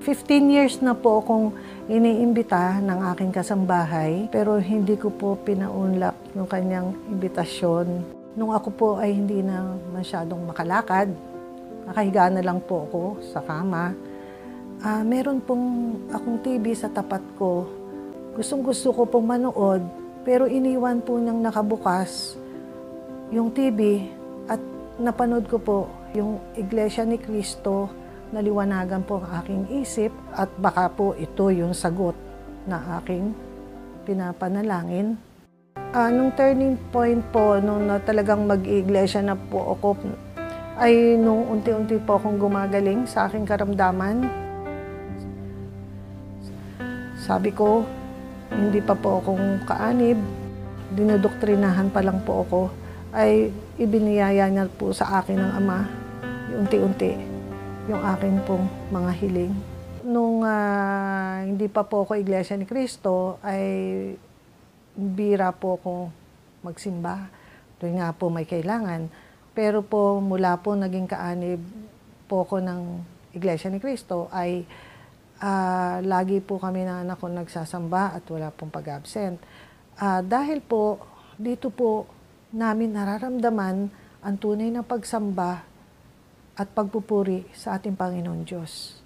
15 years na po akong iniimbita ng aking kasambahay, pero hindi ko po pinaunlak yung kanyang imbitasyon. Nung ako po ay hindi na masyadong makalakad, nakahiga na lang po ako sa kama. Meron pong akong TV sa tapat ko. Gustong-gusto ko pong manood, pero iniwan po niyang nakabukas yung TV at napanood ko po yung Iglesia ni Cristo. Naliwanagan po ang aking isip at baka po ito yung sagot na aking pinapanalangin. Nung turning point po, nung talagang mag-iglesia na po ako, ay nung unti-unti po akong gumagaling sa aking karamdaman. Sabi ko, hindi pa po akong kaanib, dinodoktrinahan pa lang po ako, ay ibiniyaya niya po sa akin ng Ama, unti-unti, yung akin pong mga hiling. Nung hindi pa po ako Iglesia ni Cristo, ay bira po ako magsimba. Doon nga po may kailangan. Pero po mula po naging kaanib po ako ng Iglesia ni Cristo, ay lagi po kami na anak ko nagsasamba at wala pong pag-absent. Dahil po, dito po namin nararamdaman ang tunay na pagsamba at pagpupuri sa ating Panginoon Diyos.